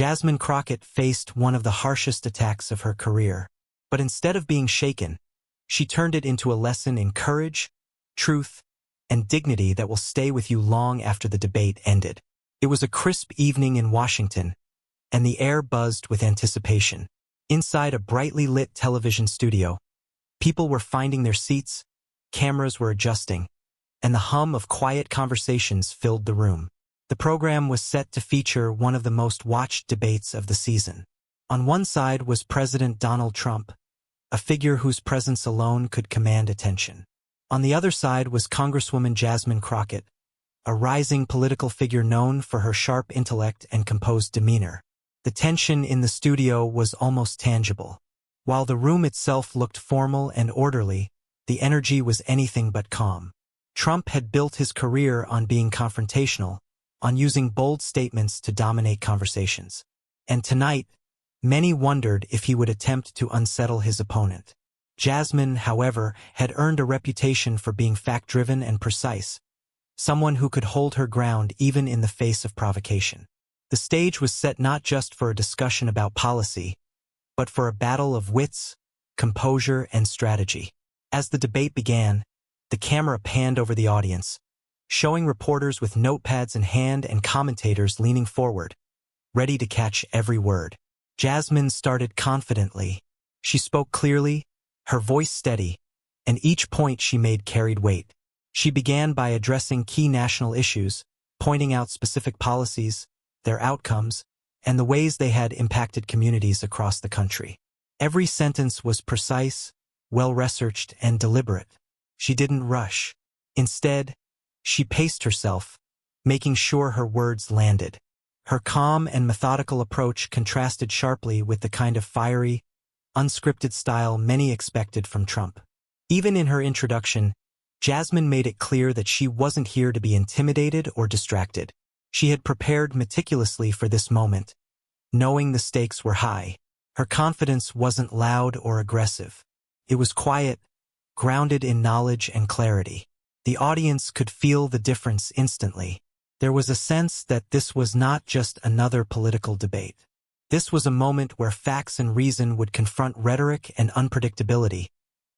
Jasmine Crockett faced one of the harshest attacks of her career. But instead of being shaken, she turned it into a lesson in courage, truth, and dignity that will stay with you long after the debate ended. It was a crisp evening in Washington, and the air buzzed with anticipation. Inside a brightly lit television studio, people were finding their seats, cameras were adjusting, and the hum of quiet conversations filled the room. The program was set to feature one of the most watched debates of the season. On one side was President Donald Trump, a figure whose presence alone could command attention. On the other side was Congresswoman Jasmine Crockett, a rising political figure known for her sharp intellect and composed demeanor. The tension in the studio was almost tangible. While the room itself looked formal and orderly, the energy was anything but calm. Trump had built his career on being confrontational, on using bold statements to dominate conversations. And tonight, many wondered if he would attempt to unsettle his opponent. Jasmine, however, had earned a reputation for being fact-driven and precise, someone who could hold her ground even in the face of provocation. The stage was set not just for a discussion about policy, but for a battle of wits, composure, and strategy. As the debate began, the camera panned over the audience, showing reporters with notepads in hand and commentators leaning forward, ready to catch every word. Jasmine started confidently. She spoke clearly, her voice steady, and each point she made carried weight. She began by addressing key national issues, pointing out specific policies, their outcomes, and the ways they had impacted communities across the country. Every sentence was precise, well-researched, and deliberate. She didn't rush. Instead, she paced herself, making sure her words landed. Her calm and methodical approach contrasted sharply with the kind of fiery, unscripted style many expected from Trump. Even in her introduction, Jasmine made it clear that she wasn't here to be intimidated or distracted. She had prepared meticulously for this moment, knowing the stakes were high. Her confidence wasn't loud or aggressive. It was quiet, grounded in knowledge and clarity. The audience could feel the difference instantly. There was a sense that this was not just another political debate. This was a moment where facts and reason would confront rhetoric and unpredictability,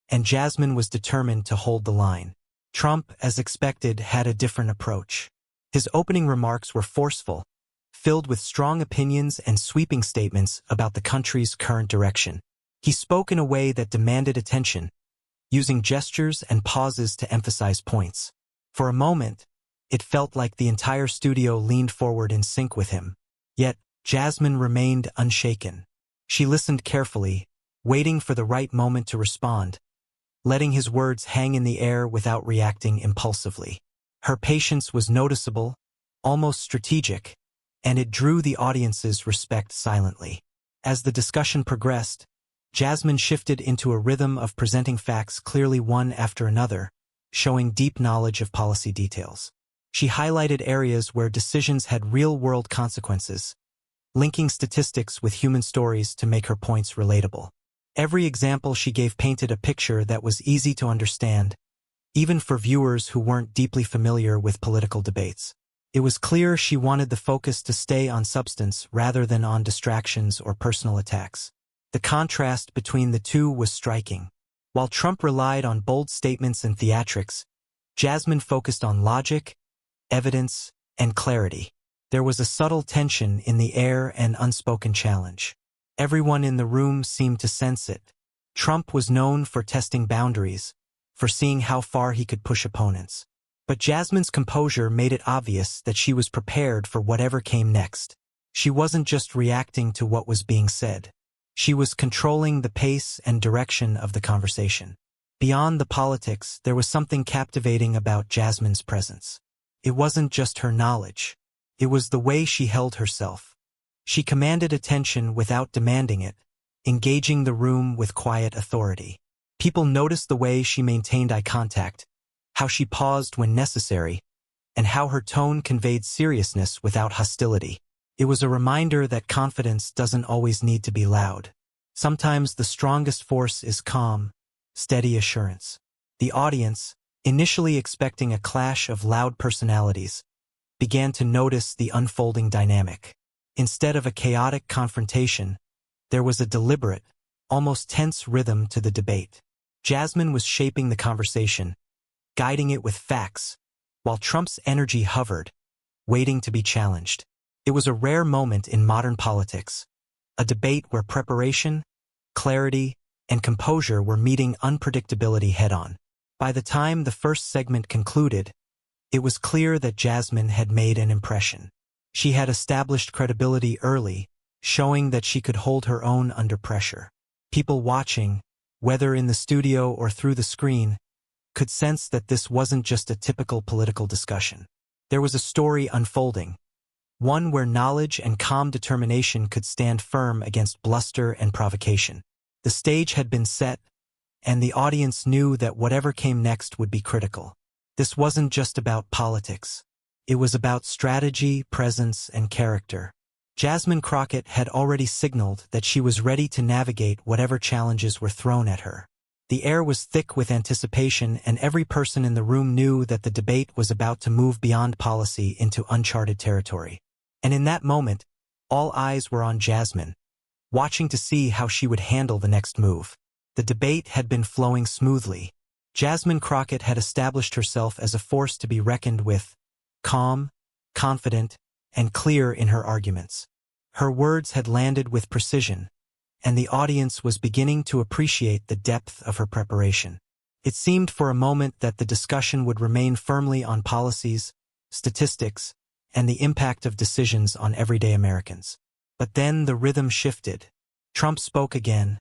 and Jasmine was determined to hold the line. Trump, as expected, had a different approach. His opening remarks were forceful, filled with strong opinions and sweeping statements about the country's current direction. He spoke in a way that demanded attention, using gestures and pauses to emphasize points. For a moment, it felt like the entire studio leaned forward in sync with him. Yet, Jasmine remained unshaken. She listened carefully, waiting for the right moment to respond, letting his words hang in the air without reacting impulsively. Her patience was noticeable, almost strategic, and it drew the audience's respect silently. As the discussion progressed, Jasmine shifted into a rhythm of presenting facts clearly one after another, showing deep knowledge of policy details. She highlighted areas where decisions had real-world consequences, linking statistics with human stories to make her points relatable. Every example she gave painted a picture that was easy to understand, even for viewers who weren't deeply familiar with political debates. It was clear she wanted the focus to stay on substance rather than on distractions or personal attacks. The contrast between the two was striking. While Trump relied on bold statements and theatrics, Jasmine focused on logic, evidence, and clarity. There was a subtle tension in the air and unspoken challenge. Everyone in the room seemed to sense it. Trump was known for testing boundaries, for seeing how far he could push opponents. But Jasmine's composure made it obvious that she was prepared for whatever came next. She wasn't just reacting to what was being said. She was controlling the pace and direction of the conversation. Beyond the politics, there was something captivating about Jasmine's presence. It wasn't just her knowledge. It was the way she held herself. She commanded attention without demanding it, engaging the room with quiet authority. People noticed the way she maintained eye contact, how she paused when necessary, and how her tone conveyed seriousness without hostility. It was a reminder that confidence doesn't always need to be loud. Sometimes the strongest force is calm, steady assurance. The audience, initially expecting a clash of loud personalities, began to notice the unfolding dynamic. Instead of a chaotic confrontation, there was a deliberate, almost tense rhythm to the debate. Jasmine was shaping the conversation, guiding it with facts, while Trump's energy hovered, waiting to be challenged. It was a rare moment in modern politics, a debate where preparation, clarity, and composure were meeting unpredictability head-on. By the time the first segment concluded, it was clear that Jasmine had made an impression. She had established credibility early, showing that she could hold her own under pressure. People watching, whether in the studio or through the screen, could sense that this wasn't just a typical political discussion. There was a story unfolding, one where knowledge and calm determination could stand firm against bluster and provocation. The stage had been set, and the audience knew that whatever came next would be critical. This wasn't just about politics. It was about strategy, presence, and character. Jasmine Crockett had already signaled that she was ready to navigate whatever challenges were thrown at her. The air was thick with anticipation, and every person in the room knew that the debate was about to move beyond policy into uncharted territory. And in that moment, all eyes were on Jasmine, watching to see how she would handle the next move. The debate had been flowing smoothly. Jasmine Crockett had established herself as a force to be reckoned with, calm, confident, and clear in her arguments. Her words had landed with precision, and the audience was beginning to appreciate the depth of her preparation. It seemed for a moment that the discussion would remain firmly on policies, statistics, and the impact of decisions on everyday Americans. But then the rhythm shifted. Trump spoke again,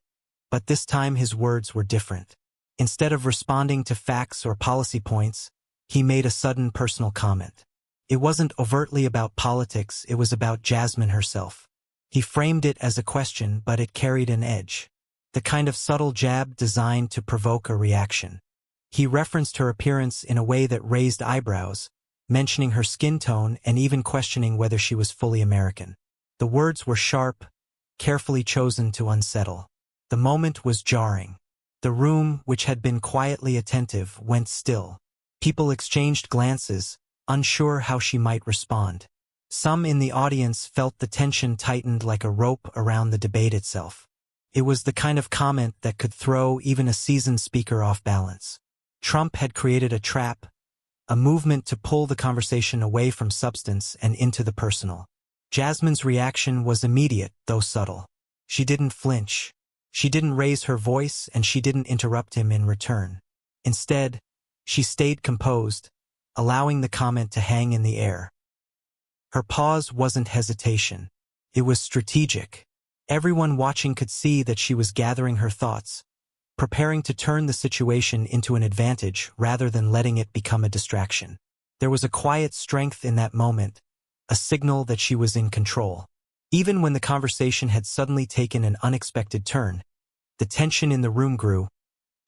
but this time his words were different. Instead of responding to facts or policy points, he made a sudden personal comment. It wasn't overtly about politics, it was about Jasmine herself. He framed it as a question, but it carried an edge. The kind of subtle jab designed to provoke a reaction. He referenced her appearance in a way that raised eyebrows, mentioning her skin tone and even questioning whether she was fully American. The words were sharp, carefully chosen to unsettle. The moment was jarring. The room, which had been quietly attentive, went still. People exchanged glances, unsure how she might respond. Some in the audience felt the tension tightened like a rope around the debate itself. It was the kind of comment that could throw even a seasoned speaker off balance. Trump had created a trap, a movement to pull the conversation away from substance and into the personal. Jasmine's reaction was immediate, though subtle. She didn't flinch. She didn't raise her voice, and she didn't interrupt him in return. Instead, she stayed composed, allowing the comment to hang in the air. Her pause wasn't hesitation. It was strategic. Everyone watching could see that she was gathering her thoughts, preparing to turn the situation into an advantage rather than letting it become a distraction. There was a quiet strength in that moment, a signal that she was in control. Even when the conversation had suddenly taken an unexpected turn, the tension in the room grew,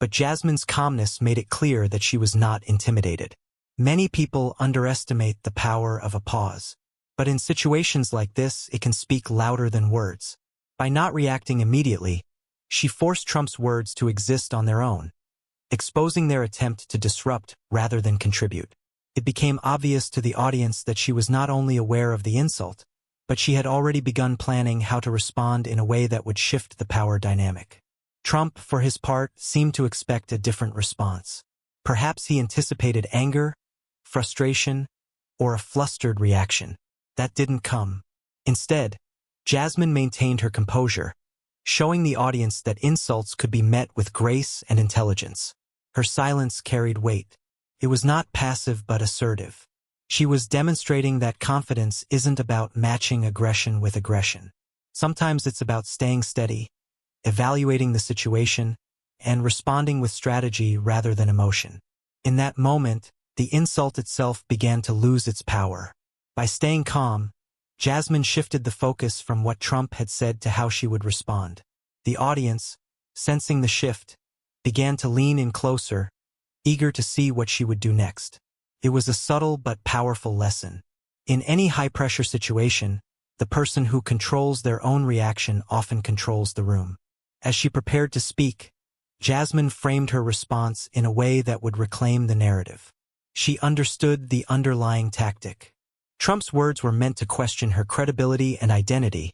but Jasmine's calmness made it clear that she was not intimidated. Many people underestimate the power of a pause. But in situations like this, it can speak louder than words. By not reacting immediately, she forced Trump's words to exist on their own, exposing their attempt to disrupt rather than contribute. It became obvious to the audience that she was not only aware of the insult, but she had already begun planning how to respond in a way that would shift the power dynamic. Trump, for his part, seemed to expect a different response. Perhaps he anticipated anger, frustration, or a flustered reaction. That didn't come. Instead, Jasmine maintained her composure, showing the audience that insults could be met with grace and intelligence. Her silence carried weight. It was not passive but assertive. She was demonstrating that confidence isn't about matching aggression with aggression. Sometimes it's about staying steady, evaluating the situation, and responding with strategy rather than emotion. In that moment, the insult itself began to lose its power. By staying calm, Jasmine shifted the focus from what Trump had said to how she would respond. The audience, sensing the shift, began to lean in closer, eager to see what she would do next. It was a subtle but powerful lesson. In any high-pressure situation, the person who controls their own reaction often controls the room. As she prepared to speak, Jasmine framed her response in a way that would reclaim the narrative. She understood the underlying tactic. Trump's words were meant to question her credibility and identity,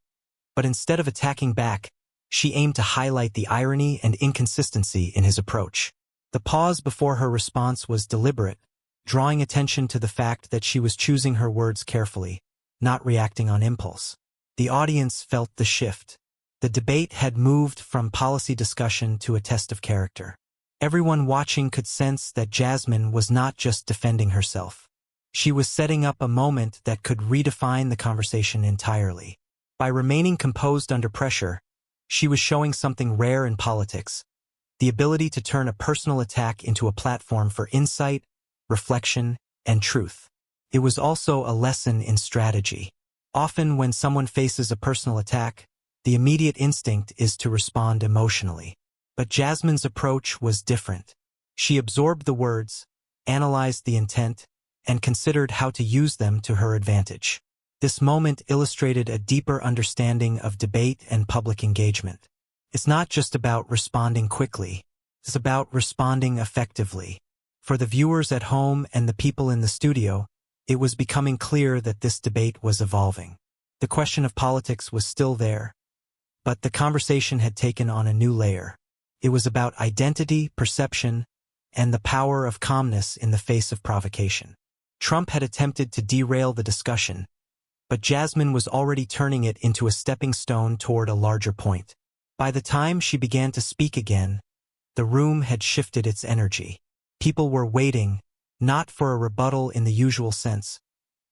but instead of attacking back, she aimed to highlight the irony and inconsistency in his approach. The pause before her response was deliberate, drawing attention to the fact that she was choosing her words carefully, not reacting on impulse. The audience felt the shift. The debate had moved from policy discussion to a test of character. Everyone watching could sense that Jasmine was not just defending herself. She was setting up a moment that could redefine the conversation entirely. By remaining composed under pressure, she was showing something rare in politics: the ability to turn a personal attack into a platform for insight, reflection, and truth. It was also a lesson in strategy. Often when someone faces a personal attack, the immediate instinct is to respond emotionally. But Jasmine's approach was different. She absorbed the words, analyzed the intent, and considered how to use them to her advantage. This moment illustrated a deeper understanding of debate and public engagement. It's not just about responding quickly. It's about responding effectively. For the viewers at home and the people in the studio, it was becoming clear that this debate was evolving. The question of politics was still there, but the conversation had taken on a new layer. It was about identity, perception, and the power of calmness in the face of provocation. Trump had attempted to derail the discussion, but Jasmine was already turning it into a stepping stone toward a larger point. By the time she began to speak again, the room had shifted its energy. People were waiting, not for a rebuttal in the usual sense,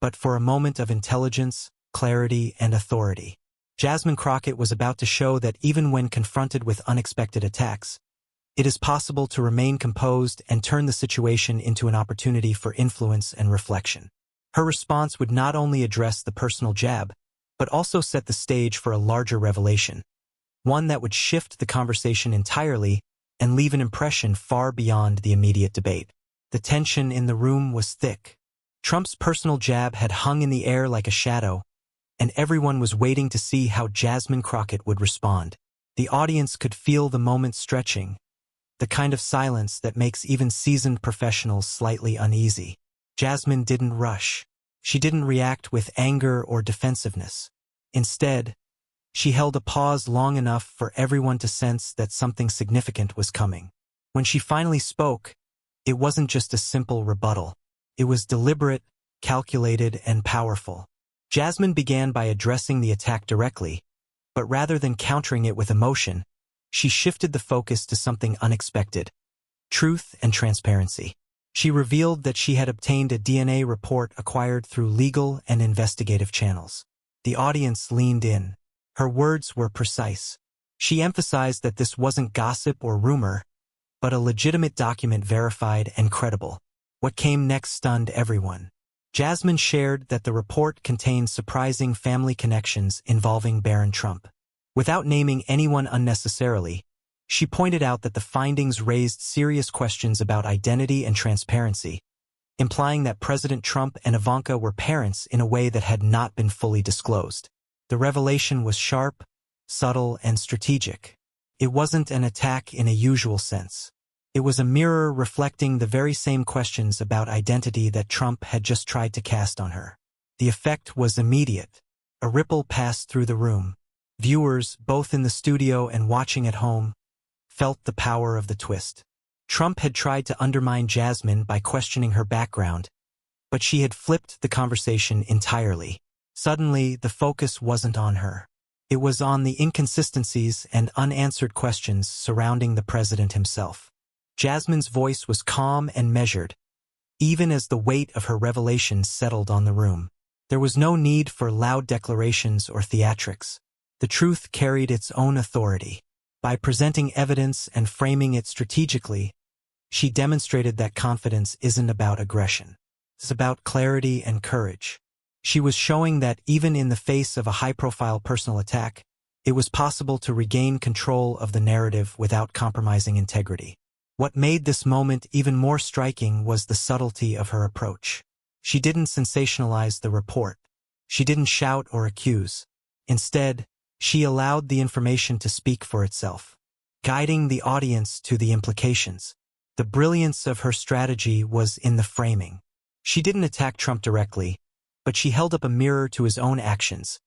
but for a moment of intelligence, clarity, and authority. Jasmine Crockett was about to show that even when confronted with unexpected attacks, it is possible to remain composed and turn the situation into an opportunity for influence and reflection. Her response would not only address the personal jab, but also set the stage for a larger revelation, one that would shift the conversation entirely and leave an impression far beyond the immediate debate. The tension in the room was thick. Trump's personal jab had hung in the air like a shadow, and everyone was waiting to see how Jasmine Crockett would respond. The audience could feel the moment stretching, the kind of silence that makes even seasoned professionals slightly uneasy. Jasmine didn't rush. She didn't react with anger or defensiveness. Instead, she held a pause long enough for everyone to sense that something significant was coming. When she finally spoke, it wasn't just a simple rebuttal. It was deliberate, calculated, and powerful. Jasmine began by addressing the attack directly, but rather than countering it with emotion, she shifted the focus to something unexpected: truth and transparency. She revealed that she had obtained a DNA report acquired through legal and investigative channels. The audience leaned in. Her words were precise. She emphasized that this wasn't gossip or rumor, but a legitimate document, verified and credible. What came next stunned everyone. Jasmine shared that the report contained surprising family connections involving Baron Trump. Without naming anyone unnecessarily, she pointed out that the findings raised serious questions about identity and transparency, implying that President Trump and Ivanka were parents in a way that had not been fully disclosed. The revelation was sharp, subtle, and strategic. It wasn't an attack in a usual sense. It was a mirror reflecting the very same questions about identity that Trump had just tried to cast on her. The effect was immediate. A ripple passed through the room. Viewers, both in the studio and watching at home, felt the power of the twist. Trump had tried to undermine Jasmine by questioning her background, but she had flipped the conversation entirely. Suddenly, the focus wasn't on her. It was on the inconsistencies and unanswered questions surrounding the president himself. Jasmine's voice was calm and measured, even as the weight of her revelations settled on the room. There was no need for loud declarations or theatrics. The truth carried its own authority. By presenting evidence and framing it strategically, she demonstrated that confidence isn't about aggression. It's about clarity and courage. She was showing that even in the face of a high-profile personal attack, it was possible to regain control of the narrative without compromising integrity. What made this moment even more striking was the subtlety of her approach. She didn't sensationalize the report. She didn't shout or accuse. Instead, she allowed the information to speak for itself, guiding the audience to the implications. The brilliance of her strategy was in the framing. She didn't attack Trump directly, but she held up a mirror to his own actions,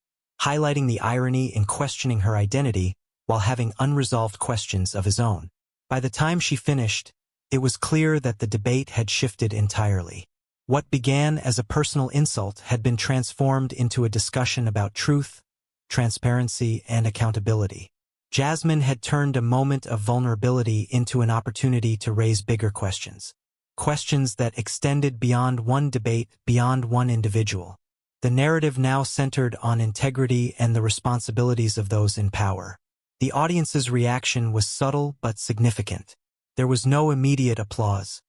highlighting the irony in questioning her identity while having unresolved questions of his own. By the time she finished, it was clear that the debate had shifted entirely. What began as a personal insult had been transformed into a discussion about truth, transparency, and accountability. Jasmine had turned a moment of vulnerability into an opportunity to raise bigger questions. Questions that extended beyond one debate, beyond one individual. The narrative now centered on integrity and the responsibilities of those in power. The audience's reaction was subtle but significant. There was no immediate applause.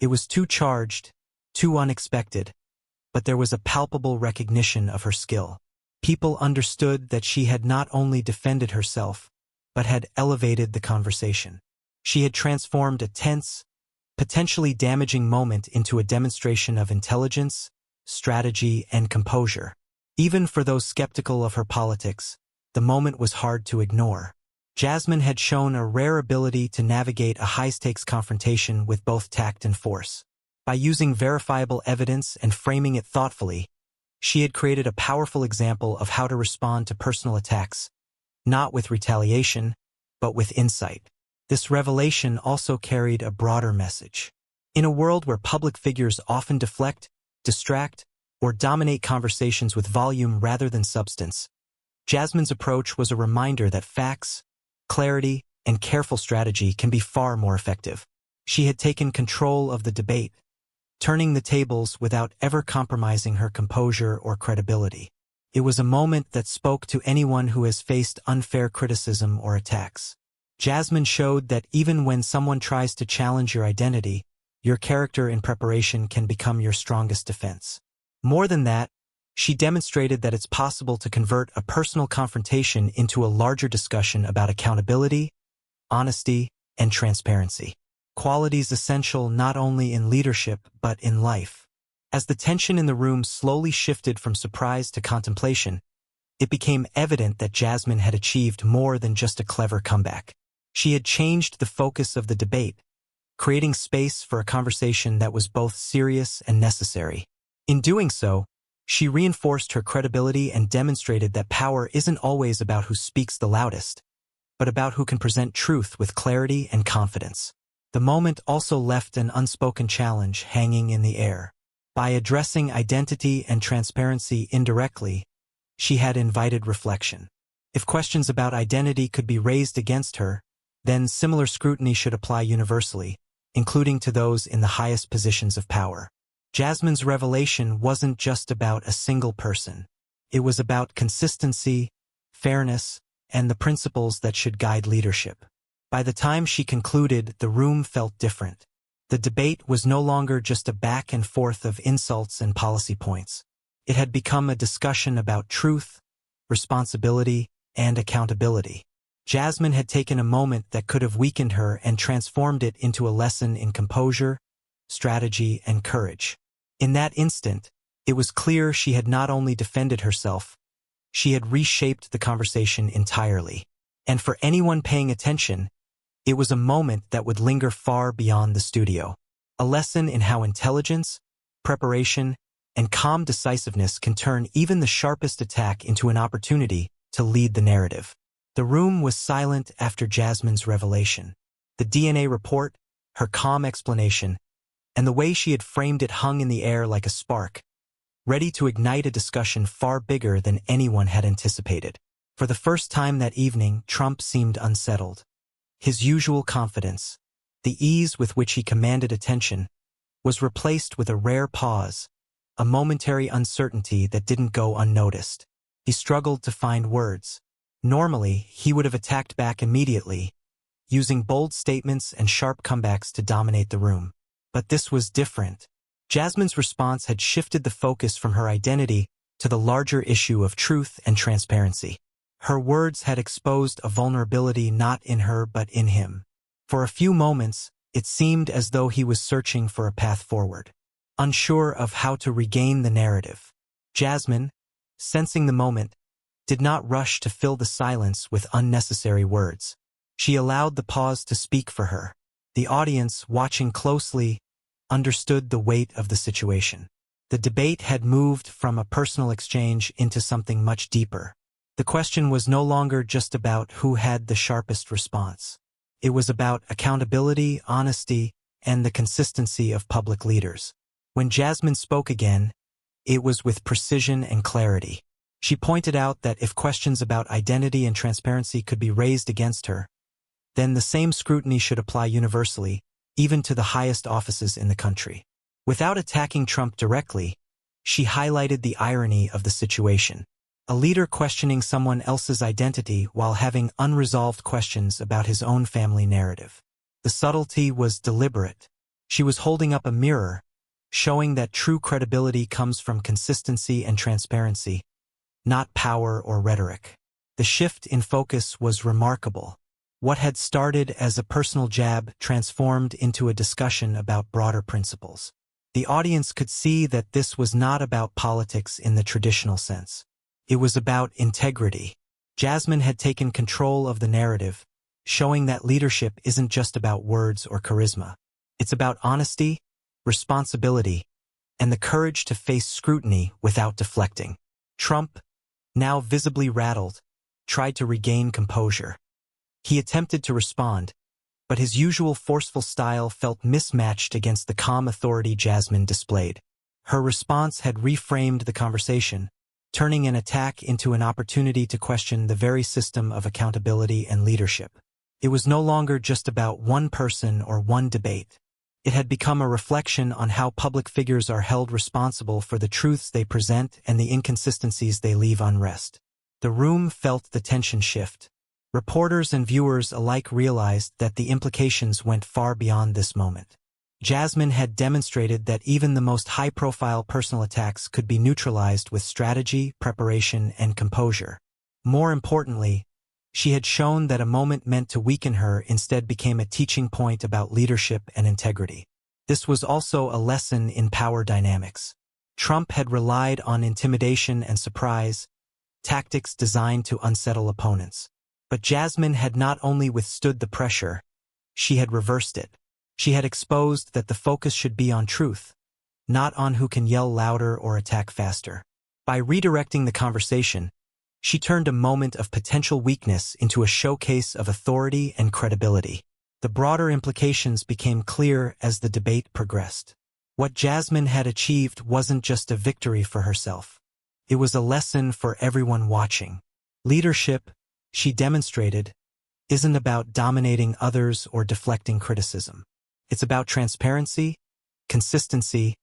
It was too charged, too unexpected, but there was a palpable recognition of her skill. People understood that she had not only defended herself, but had elevated the conversation. She had transformed a tense, potentially damaging moment into a demonstration of intelligence, strategy, and composure. Even for those skeptical of her politics, the moment was hard to ignore. Jasmine had shown a rare ability to navigate a high-stakes confrontation with both tact and force. By using verifiable evidence and framing it thoughtfully, she had created a powerful example of how to respond to personal attacks, not with retaliation, but with insight. This revelation also carried a broader message. In a world where public figures often deflect, distract, or dominate conversations with volume rather than substance, Jasmine's approach was a reminder that facts, clarity, and careful strategy can be far more effective. She had taken control of the debate, turning the tables without ever compromising her composure or credibility. It was a moment that spoke to anyone who has faced unfair criticism or attacks. Jasmine showed that even when someone tries to challenge your identity, your character in preparation can become your strongest defense. More than that, she demonstrated that it's possible to convert a personal confrontation into a larger discussion about accountability, honesty, and transparency. Qualities essential not only in leadership but in life. As the tension in the room slowly shifted from surprise to contemplation, it became evident that Jasmine had achieved more than just a clever comeback. She had changed the focus of the debate, creating space for a conversation that was both serious and necessary. In doing so, she reinforced her credibility and demonstrated that power isn't always about who speaks the loudest, but about who can present truth with clarity and confidence. The moment also left an unspoken challenge hanging in the air. By addressing identity and transparency indirectly, she had invited reflection. If questions about identity could be raised against her, then similar scrutiny should apply universally, including to those in the highest positions of power. Jasmine's revelation wasn't just about a single person. It was about consistency, fairness, and the principles that should guide leadership. By the time she concluded, the room felt different. The debate was no longer just a back and forth of insults and policy points. It had become a discussion about truth, responsibility, and accountability. Jasmine had taken a moment that could have weakened her and transformed it into a lesson in composure, strategy, and courage. In that instant, it was clear she had not only defended herself, she had reshaped the conversation entirely. And for anyone paying attention, it was a moment that would linger far beyond the studio. A lesson in how intelligence, preparation, and calm decisiveness can turn even the sharpest attack into an opportunity to lead the narrative. The room was silent after Jasmine's revelation. The DNA report, her calm explanation, and the way she had framed it hung in the air like a spark, ready to ignite a discussion far bigger than anyone had anticipated. For the first time that evening, Trump seemed unsettled. His usual confidence, the ease with which he commanded attention, was replaced with a rare pause, a momentary uncertainty that didn't go unnoticed. He struggled to find words. Normally, he would have attacked back immediately, using bold statements and sharp comebacks to dominate the room. But this was different. Jasmine's response had shifted the focus from her identity to the larger issue of truth and transparency. Her words had exposed a vulnerability not in her but in him. For a few moments, it seemed as though he was searching for a path forward, unsure of how to regain the narrative. Jasmine, sensing the moment, did not rush to fill the silence with unnecessary words. She allowed the pause to speak for her. The audience, watching closely, understood the weight of the situation. The debate had moved from a personal exchange into something much deeper. The question was no longer just about who had the sharpest response. It was about accountability, honesty, and the consistency of public leaders. When Jasmine spoke again, it was with precision and clarity. She pointed out that if questions about identity and transparency could be raised against her, then the same scrutiny should apply universally, even to the highest offices in the country. Without attacking Trump directly, she highlighted the irony of the situation. A leader questioning someone else's identity while having unresolved questions about his own family narrative. The subtlety was deliberate. She was holding up a mirror, showing that true credibility comes from consistency and transparency, not power or rhetoric. The shift in focus was remarkable. What had started as a personal jab transformed into a discussion about broader principles. The audience could see that this was not about politics in the traditional sense. It was about integrity. Jasmine had taken control of the narrative, showing that leadership isn't just about words or charisma. It's about honesty, responsibility, and the courage to face scrutiny without deflecting. Trump, now visibly rattled, tried to regain composure. He attempted to respond, but his usual forceful style felt mismatched against the calm authority Jasmine displayed. Her response had reframed the conversation, turning an attack into an opportunity to question the very system of accountability and leadership. It was no longer just about one person or one debate. It had become a reflection on how public figures are held responsible for the truths they present and the inconsistencies they leave unrest. The room felt the tension shift. Reporters and viewers alike realized that the implications went far beyond this moment. Jasmine had demonstrated that even the most high-profile personal attacks could be neutralized with strategy, preparation, and composure. More importantly, she had shown that a moment meant to weaken her instead became a teaching point about leadership and integrity. This was also a lesson in power dynamics. Trump had relied on intimidation and surprise, tactics designed to unsettle opponents. But Jasmine had not only withstood the pressure, she had reversed it. She had exposed that the focus should be on truth, not on who can yell louder or attack faster. By redirecting the conversation, she turned a moment of potential weakness into a showcase of authority and credibility. The broader implications became clear as the debate progressed. What Jasmine had achieved wasn't just a victory for herself. It was a lesson for everyone watching. Leadership, she demonstrated, isn't about dominating others or deflecting criticism. It's about transparency, consistency,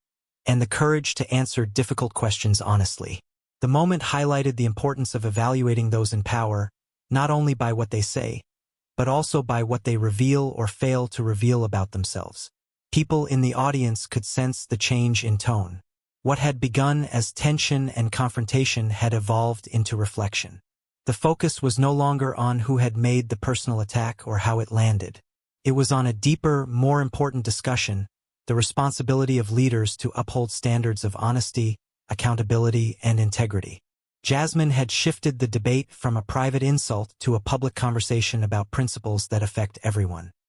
and the courage to answer difficult questions honestly. The moment highlighted the importance of evaluating those in power, not only by what they say, but also by what they reveal or fail to reveal about themselves. People in the audience could sense the change in tone. What had begun as tension and confrontation had evolved into reflection. The focus was no longer on who had made the personal attack or how it landed. It was on a deeper, more important discussion, the responsibility of leaders to uphold standards of honesty, accountability, and integrity. Jasmine had shifted the debate from a private insult to a public conversation about principles that affect everyone.